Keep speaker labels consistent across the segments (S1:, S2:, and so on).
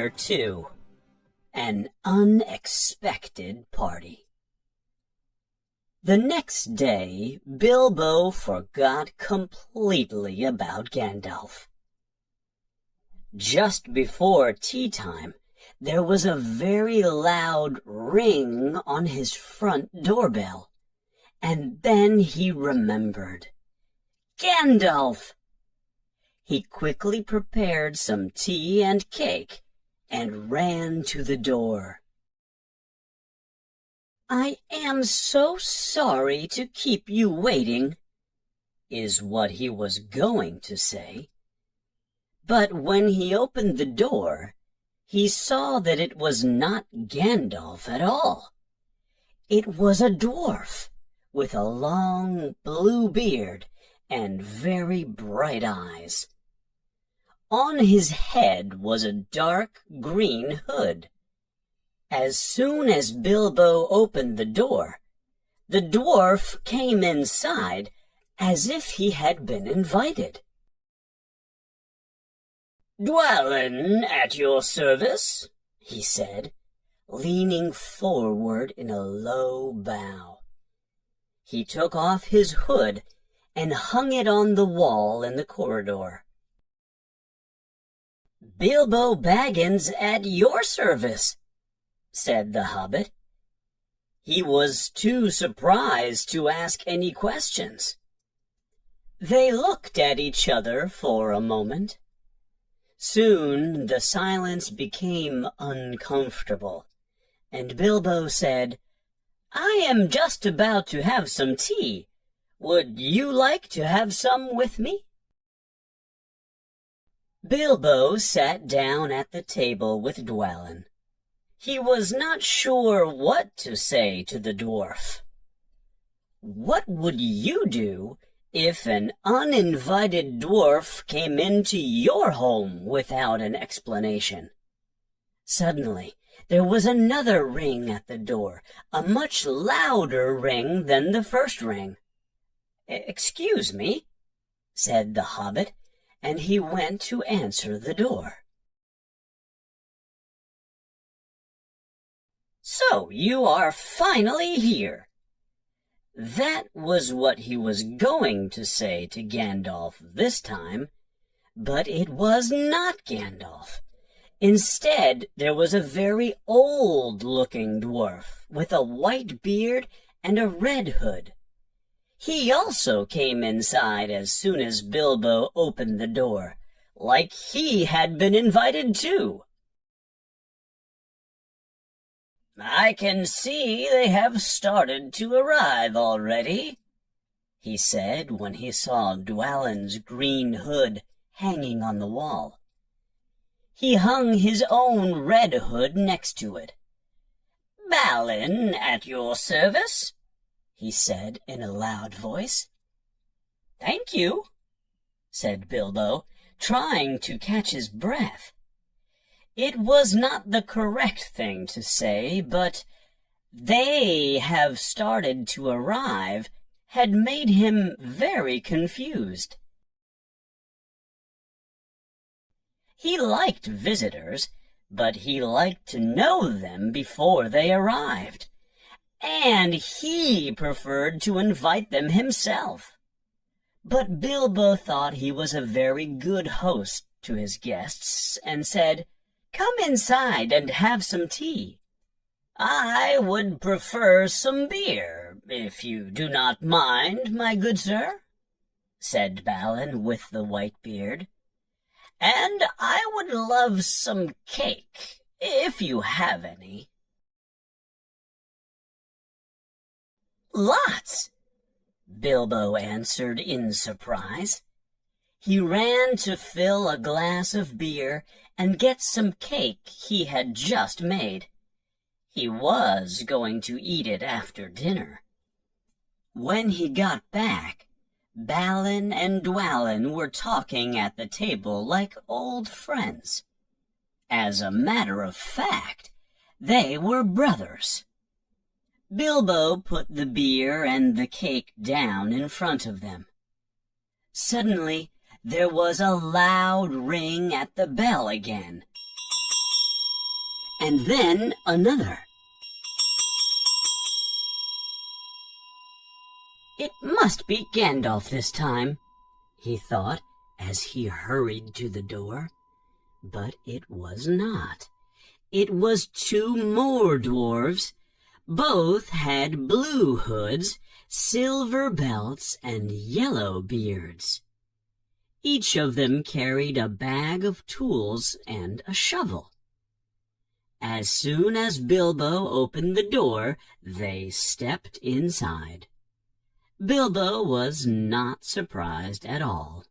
S1: Chapter 2. An Unexpected Party. The next day, Bilbo forgot completely about Gandalf. Just before tea time, there was a very loud ring on his front doorbell, and then he remembered. Gandalf! He quickly prepared some tea and cake and ran to the door. "I am so sorry to keep you waiting," is what he was going to say. But when he opened the door, he saw that it was not Gandalf at all. It was a dwarf with a long blue beard and very bright eyes. On his head was a dark green hood. As soon as Bilbo opened the door, the dwarf came inside as if he had been invited. "Dwalin at your service," he said, leaning forward in a low bow. He took off his hood and hung it on the wall in the corridor. "Bilbo Baggins at your service," said the Hobbit. He was too surprised to ask any questions. They looked at each other for a moment. Soon the silence became uncomfortable, and Bilbo said, "I am just about to have some tea. Would you like to have some with me?" Bilbo sat down at the table with Dwalin. He was not sure what to say to the dwarf. What would you do if an uninvited dwarf came into your home without an explanation? Suddenly, there was another ring at the door, a much louder ring than the first ring. "Excuse me," said the Hobbit, and he went to answer the door. "So you are finally here." That was what he was going to say to Gandalf this time, but it was not Gandalf. Instead, there was a very old-looking dwarf with a white beard and a red hood. He also came inside as soon as Bilbo opened the door, like he had been invited too. "I can see they have started to arrive already," he said when he saw Dwalin's green hood hanging on the wall. He hung his own red hood next to it. "Balin at your service," he said in a loud voice. "Thank you," said Bilbo, trying to catch his breath. It was not the correct thing to say, but "they have started to arrive" had made him very confused. He liked visitors, but he liked to know them before they arrived, and he preferred to invite them himself. But Bilbo thought he was a very good host to his guests, and said, "Come inside and have some tea." "I would prefer some beer, if you do not mind, my good sir," said Balin with the white beard. "And I would love some cake, if you have any." "Lots," Bilbo answered in surprise. He ran to fill a glass of beer and get some cake he had just made. He was going to eat it after dinner. When he got back, Balin and Dwalin were talking at the table like old friends. As a matter of fact, they were brothers. Bilbo put the beer and the cake down in front of them. Suddenly, there was a loud ring at the bell again. and then another. It must be Gandalf this time, he thought as he hurried to the door. But it was not. It was two more dwarves. Both had blue hoods, silver belts, and yellow beards. Each of them carried a bag of tools and a shovel. As soon as Bilbo opened the door, they stepped inside. Bilbo was not surprised at all.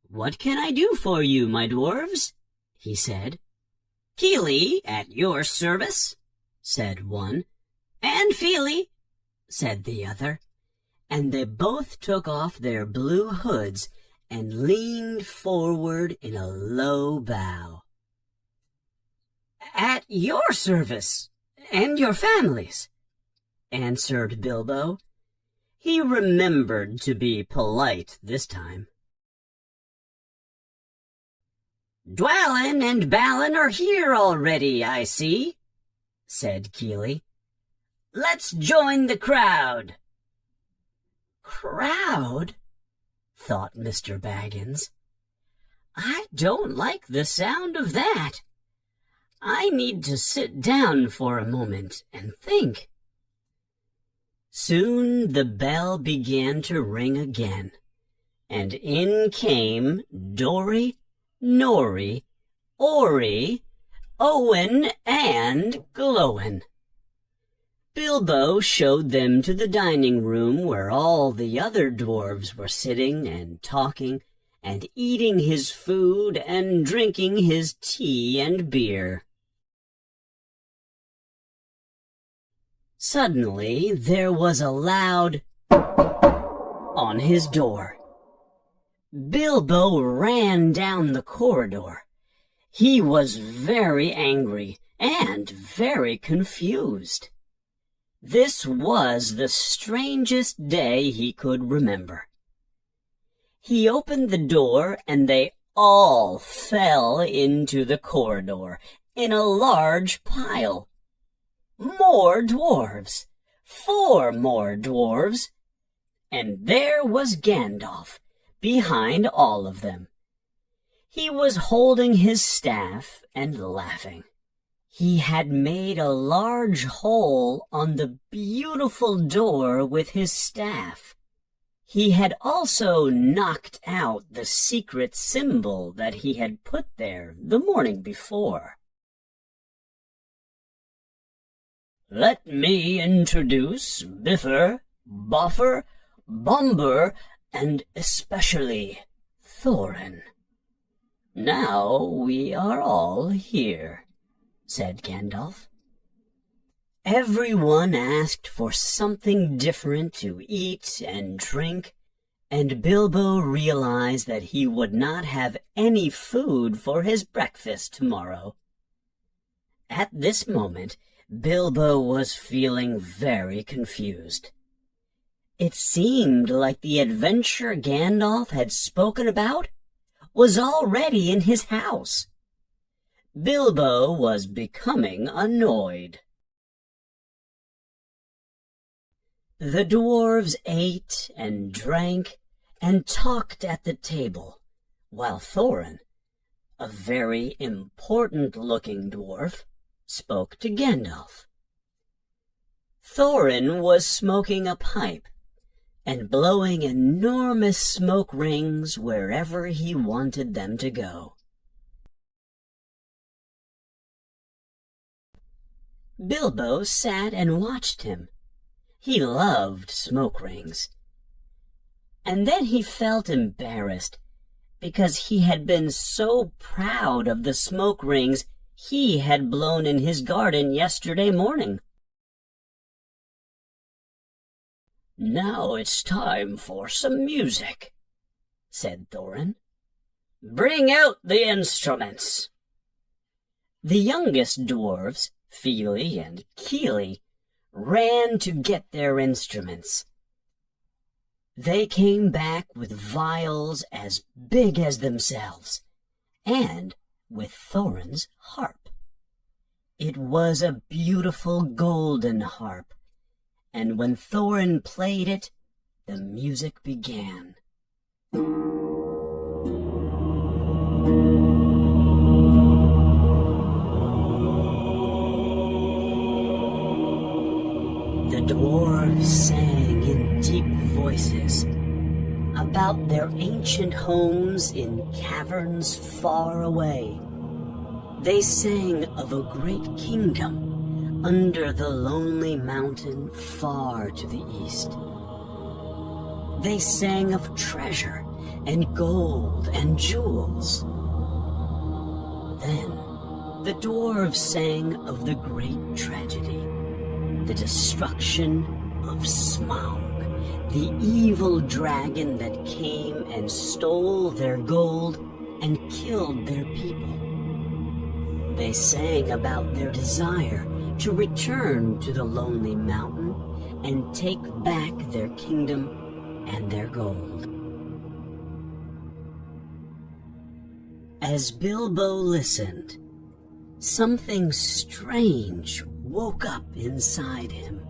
S1: "What can I do for you, my dwarves?" he said. "Keely, at your service," said one. "And Feely," said the other, and they both took off their blue hoods and leaned forward in a low bow. "At your service, and your families," answered Bilbo. He remembered to be polite this time. "Dwalin and Balin are here already, I see," said Keely. "Let's join the crowd." "Crowd?" thought Mr. Baggins. "I don't like the sound of that. I need to sit down for a moment and think." Soon the bell began to ring again, and in came Dory, Nori, Ori, Owen, and Glowin. Bilbo showed them to the dining room where all the other dwarves were sitting and talking and eating his food and drinking his tea and beer. Suddenly there was a loud on his door. Bilbo ran down the corridor. He was very angry and very confused. This was the strangest day he could remember. He opened the door, and they all fell into the corridor in a large pile. More dwarves, 4 more dwarves, and there was Gandalf behind all of them. He was holding his staff and laughing. He had made a large hole on the beautiful door with his staff. He had also knocked out the secret symbol that he had put there the morning before. "Let me introduce Biffer, Boffer, Bomber, and especially Thorin. Now we are all here," said Gandalf. Everyone asked for something different to eat and drink, and Bilbo realized that he would not have any food for his breakfast tomorrow. At this moment, Bilbo was feeling very confused. It seemed like the adventure Gandalf had spoken about was already in his house. Bilbo was becoming annoyed. The dwarves ate and drank and talked at the table, while Thorin, a very important-looking dwarf, spoke to Gandalf. Thorin was smoking a pipe and blowing enormous smoke rings wherever he wanted them to go. Bilbo sat and watched him. He loved smoke rings. And then he felt embarrassed because he had been so proud of the smoke rings he had blown in his garden yesterday morning. "Now it's time for some music," said Thorin. "Bring out the instruments." The youngest dwarves, Feely and Keely, ran to get their instruments. They came back with vials as big as themselves, and with Thorin's harp. It was a beautiful golden harp, and when Thorin played it, the music began. The dwarves sang in deep voices about their ancient homes in caverns far away. They sang of a great kingdom under the lonely mountain far to the east. They sang of treasure and gold and jewels. Then the dwarves sang of the great tragedy, the destruction of Smaug, the evil dragon that came and stole their gold and killed their people. They sang about their desire to return to the lonely mountain and take back their kingdom and their gold. As Bilbo listened, something strange woke up inside him.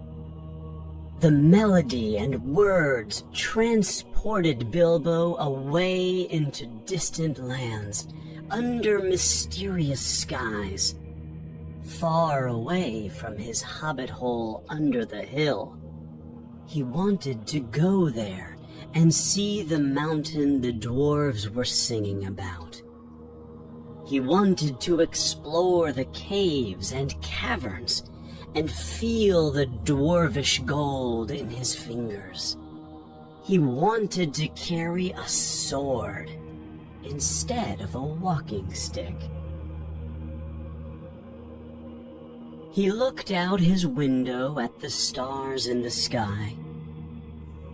S1: The melody and words transported Bilbo away into distant lands, under mysterious skies, far away from his hobbit hole under the hill. He wanted to go there and see the mountain the dwarves were singing about. He wanted to explore the caves and caverns and feel the dwarvish gold in his fingers. He wanted to carry a sword instead of a walking stick. He looked out his window at the stars in the sky.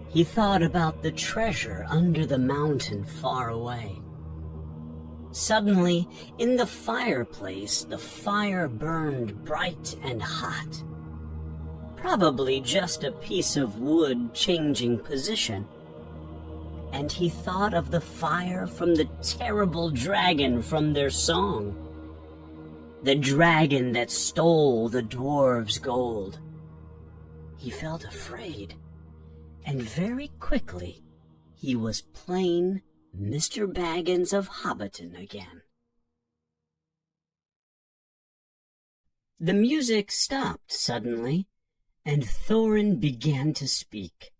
S1: He thought about the treasure under the mountain far away. Suddenly, in the fireplace, the fire burned bright and hot. Probably just a piece of wood changing position. And he thought of the fire from the terrible dragon from their song. The dragon that stole the dwarves' gold. He felt afraid, and very quickly he was plain Mr. Baggins of Hobbiton again. The music stopped suddenly, and Thorin began to speak.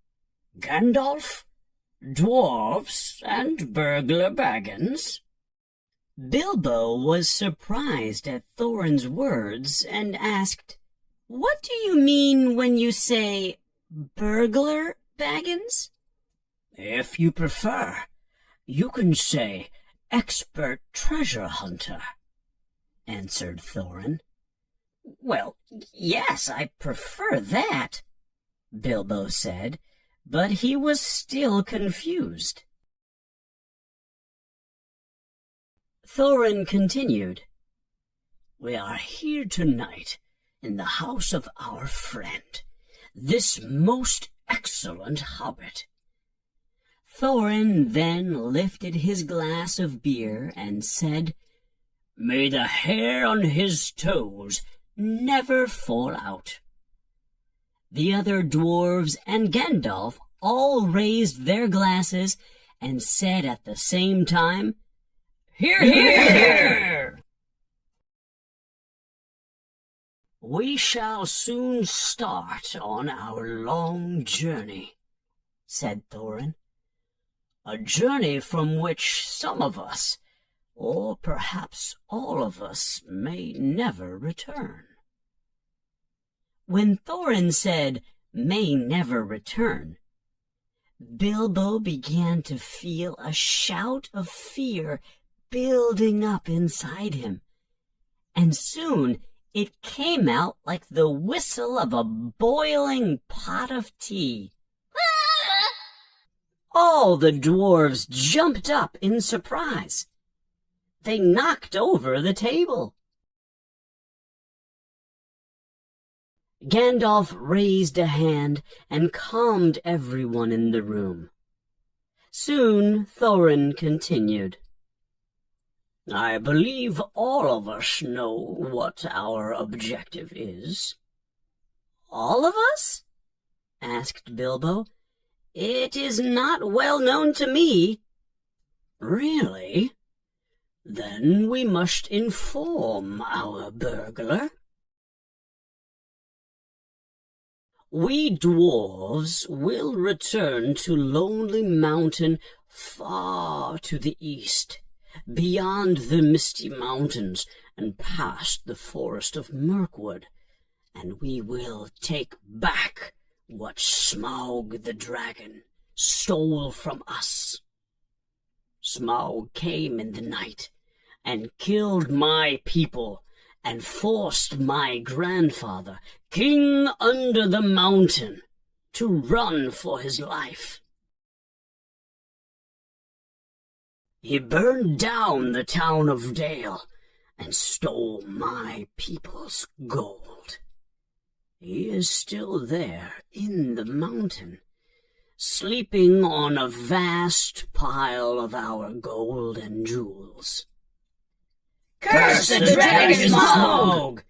S1: "Gandalf? Dwarfs and burglar Baggins?" Bilbo was surprised at Thorin's words and asked, "What do you mean when you say burglar Baggins?" "If you prefer, you can say expert treasure hunter," answered Thorin. "Well, yes, I prefer that," Bilbo said, but he was still confused. Thorin continued, "We are here tonight in the house of our friend, this most excellent hobbit." Thorin then lifted his glass of beer and said, "May the hair on his toes never fall out." The other dwarves and Gandalf all raised their glasses and said at the same time, "Hear, hear, hear!" "We shall soon start on our long journey," said Thorin. "A journey from which some of us, or perhaps all of us, may never return." When Thorin said, "may never return," Bilbo began to feel a shout of fear building up inside him, and soon it came out like the whistle of a boiling pot of tea. All the dwarves jumped up in surprise. They knocked over the table. Gandalf raised a hand and calmed everyone in the room. Soon Thorin continued, I believe all of us know what our objective is." "All of us?" asked Bilbo. "It is not well known to me." "Really? Then we must inform our burglar. We dwarves will return to Lonely Mountain far to the east, beyond the Misty Mountains and past the Forest of Mirkwood, and we will take back what Smaug the dragon stole from us. Smaug came in the night and killed my people and forced my grandfather, King Under the Mountain, to run for his life. He burned down the town of Dale and stole my people's gold. He is still there in the mountain, sleeping on a vast pile of our gold and jewels." "Curse the dragon Smaug!"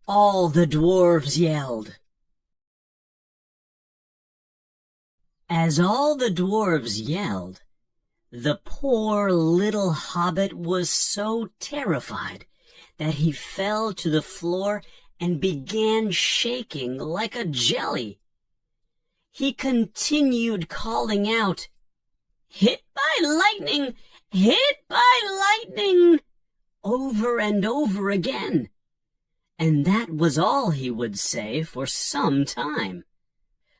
S1: all the dwarves yelled. As all the dwarves yelled, the poor little hobbit was so terrified that he fell to the floor and began shaking like a jelly. He continued calling out, "Hit by lightning! Hit by lightning!" over and over again, and that was all he would say for some time.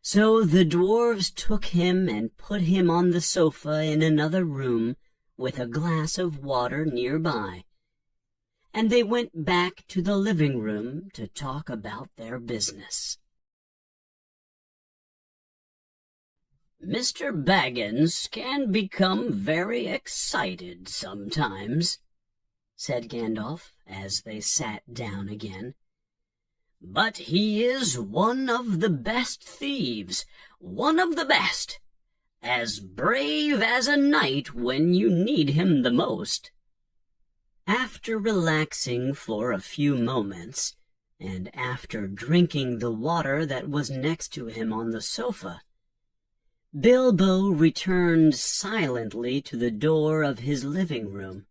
S1: So the dwarves took him and put him on the sofa in another room with a glass of water nearby, and they went back to the living room to talk about their business. "Mr. Baggins can become very excited sometimes," said Gandalf, as they sat down again. "But he is one of the best thieves, one of the best, as brave as a knight when you need him the most." After relaxing for a few moments, and after drinking the water that was next to him on the sofa, Bilbo returned silently to the door of his living room,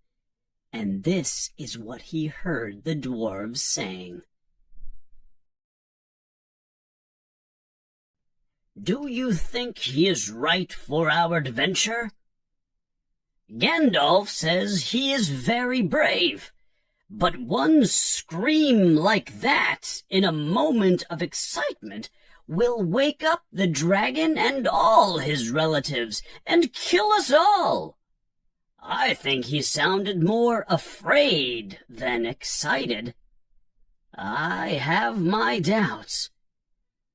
S1: and this is what he heard the dwarves saying. "Do you think he is right for our adventure? Gandalf says he is very brave, but one scream like that in a moment of excitement will wake up the dragon and all his relatives and kill us all. I think he sounded more afraid than excited. I have my doubts.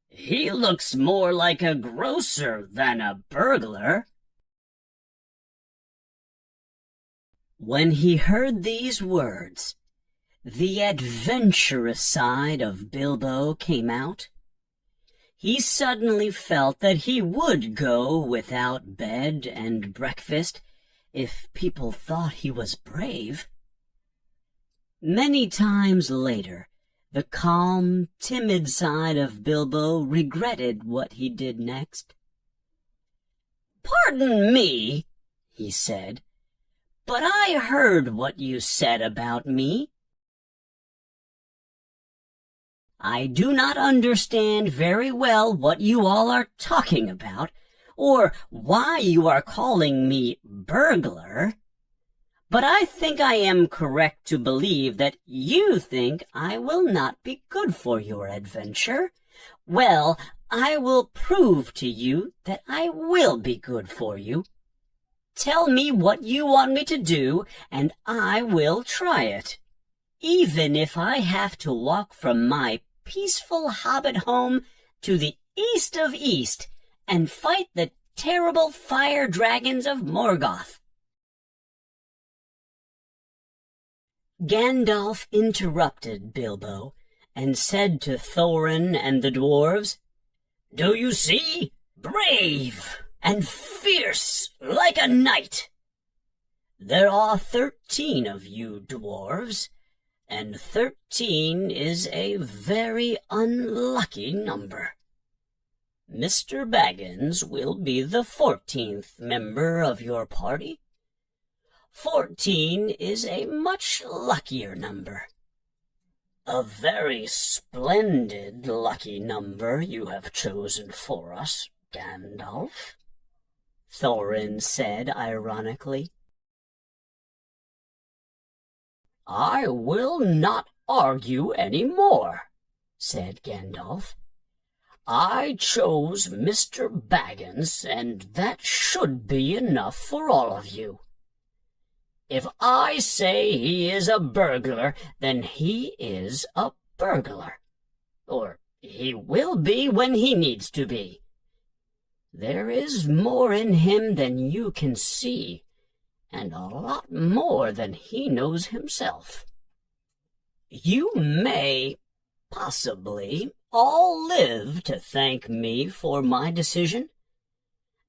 S1: He looks more like a grocer than a burglar." When he heard these words, the adventurous side of Bilbo came out. He suddenly felt that he would go without bed and breakfast if people thought he was brave. Many times later, the calm, timid side of Bilbo regretted what he did next. "Pardon me," he said, "but I heard what you said about me. I do not understand very well what you all are talking about, or why you are calling me burglar. But I think I am correct to believe that you think I will not be good for your adventure. Well, I will prove to you that I will be good for you. Tell me what you want me to do, and I will try it, even if I have to walk from my peaceful hobbit home to the east of East and fight the terrible fire dragons of Morgoth." Gandalf interrupted Bilbo and said to Thorin and the dwarves, "Do you see? Brave and fierce like a knight. There are 13 of you dwarves, and 13 is a very unlucky number. Mr. Baggins will be the 14th member of your party. 14 is a much luckier number. A very splendid lucky number you have chosen for us, Gandalf, Thorin said ironically. I will not argue any more, said Gandalf. I chose Mr. Baggins, and that should be enough for all of you. If I say he is a burglar, then he is a burglar. Or he will be when he needs to be. There is more in him than you can see, and a lot more than he knows himself. You may, possibly, all live to thank me for my decision.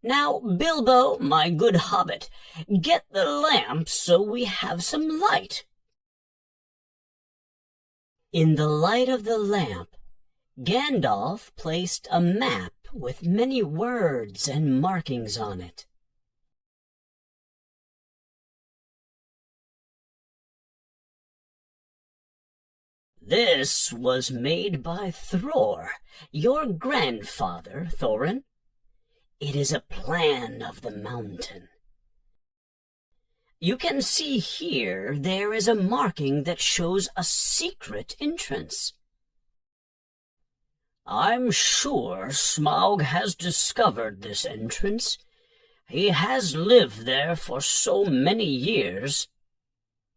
S1: Now, Bilbo, my good hobbit, get the lamp so we have some light. In the light of the lamp, Gandalf placed a map with many words and markings on it. This was made by Thror, your grandfather, Thorin. It is a plan of the mountain. You can see here there is a marking that shows a secret entrance. I'm sure Smaug has discovered this entrance. He has lived there for so many years,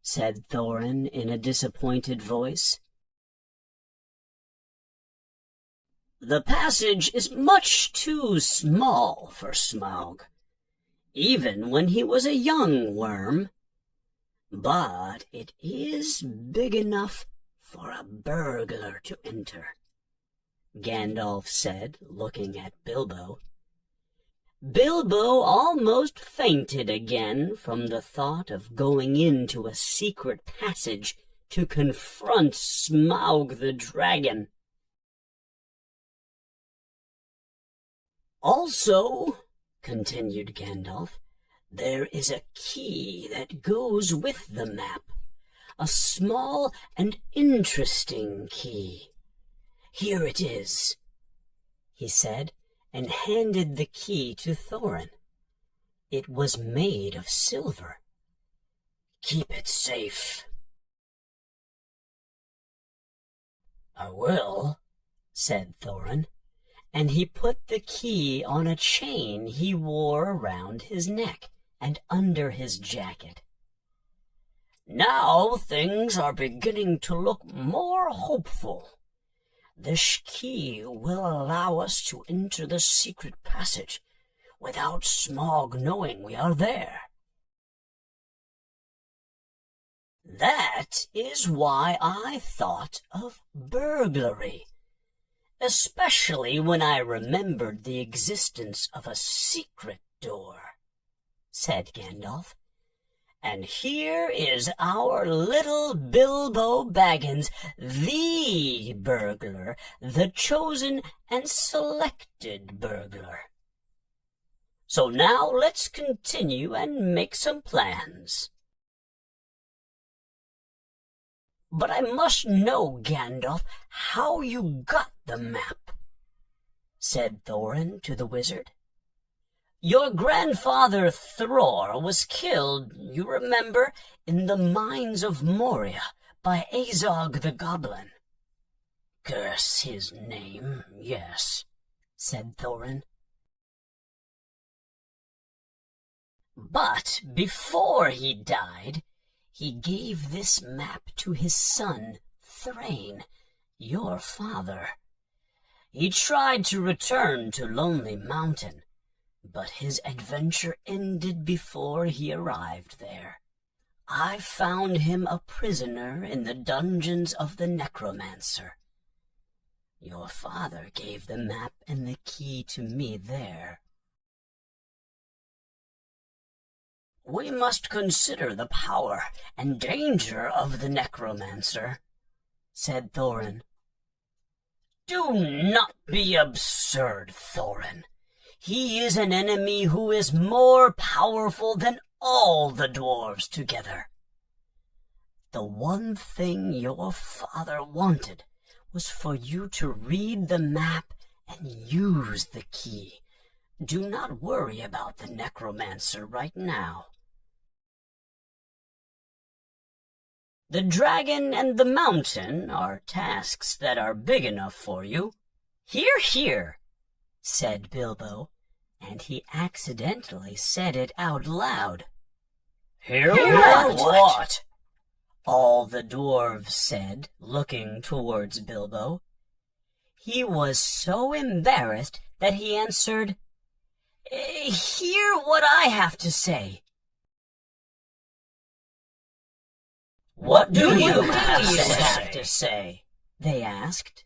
S1: said Thorin in a disappointed voice. The passage is much too small for Smaug, even when he was a young worm. But it is big enough for a burglar to enter, Gandalf said, looking at Bilbo. Bilbo almost fainted again from the thought of going into a secret passage to confront Smaug the dragon. Also, continued Gandalf, there is a key that goes with the map, a small and interesting key. Here it is, he said, and handed the key to Thorin. It was made of silver. Keep it safe. I will, said Thorin, and he put the key on a chain he wore around his neck and under his jacket. Now things are beginning to look more hopeful. This key will allow us to enter the secret passage without Smaug knowing we are there. That is why I thought of burglary, especially when I remembered the existence of a secret door, said Gandalf. And here is our little Bilbo Baggins, the burglar, the chosen and selected burglar. So now let's continue and make some plans. But I must know, Gandalf, how you got the map, said Thorin to the wizard. Your grandfather Thror was killed, you remember, in the mines of Moria by Azog the Goblin. Curse his name, yes, said Thorin. But before he died, he gave this map to his son, Thrain, your father. He tried to return to Lonely Mountain, but his adventure ended before he arrived there. I found him a prisoner in the dungeons of the Necromancer. Your father gave the map and the key to me there. we must consider the power and danger of the necromancer," said Thorin. "Do not be absurd, Thorin. He is an enemy who is more powerful than all the dwarves together. The one thing your father wanted was for you to read the map and use the key. Do not worry about the necromancer right now. The dragon and the mountain are tasks that are big enough for you." "Hear, hear," said Bilbo, and he accidentally said it out loud. "Hear what?" all the dwarves said, looking towards Bilbo. He was so embarrassed that he answered, "Hear what I have to say." "What do you have to say?" they asked.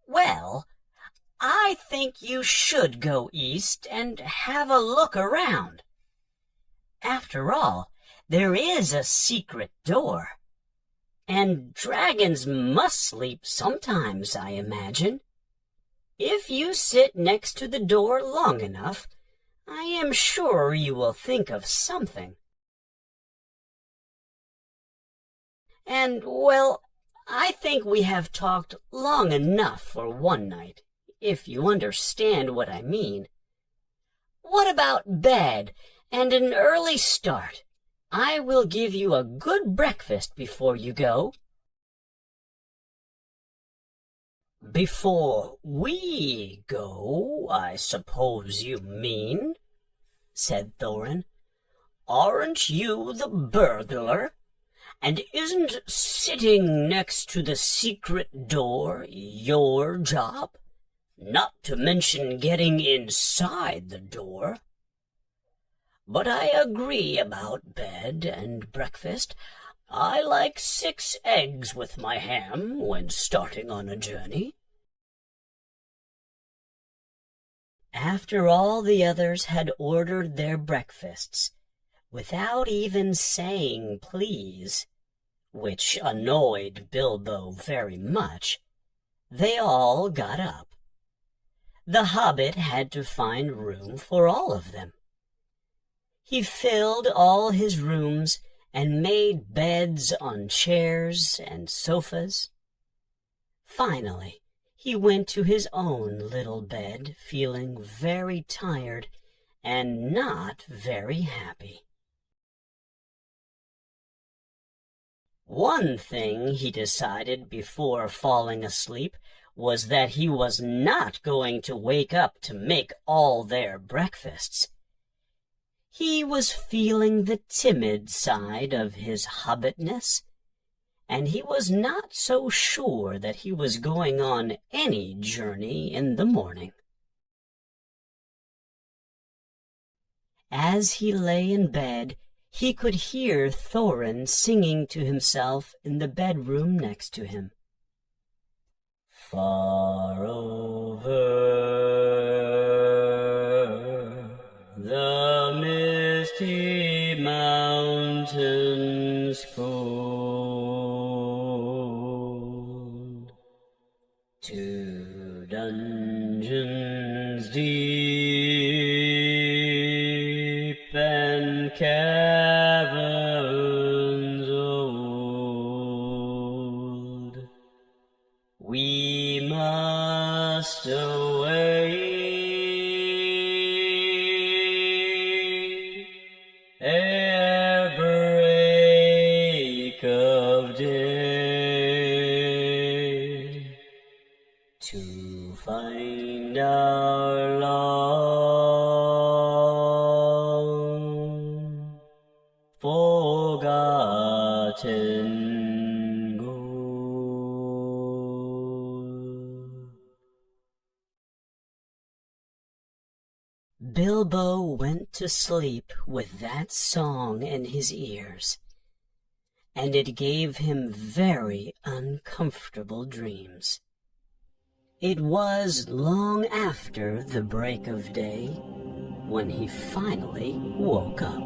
S1: "Well, I think you should go east and have a look around. After all, there is a secret door, and dragons must sleep sometimes, I imagine. If you sit next to the door long enough, I am sure you will think of something. And, well, I think we have talked long enough for one night, if you understand what I mean. What about bed and an early start? I will give you a good breakfast before you go." "Before we go, I suppose you mean," said Thorin. "Aren't you the burglar? And isn't sitting next to the secret door your job? Not to mention getting inside the door. But I agree about bed and breakfast. I like 6 eggs with my ham when starting on a journey." After all the others had ordered their breakfasts, without even saying please, which annoyed Bilbo very much, they all got up. The Hobbit had to find room for all of them. He filled all his rooms and made beds on chairs and sofas. Finally, he went to his own little bed, feeling very tired and not very happy. One thing he decided before falling asleep was that he was not going to wake up to make all their breakfasts. He was feeling the timid side of his hobbitness, and he was not so sure that he was going on any journey in the morning. As he lay in bed, he could hear Thorin singing to himself in the bedroom next to him. "Far over the misty mountains cold, to dungeons deep and caverns old, we must away ere break of day, to find our long forgotten goal." Bilbo went to sleep with that song in his ears, and it gave him very uncomfortable dreams. It was long after the break of day when he finally woke up.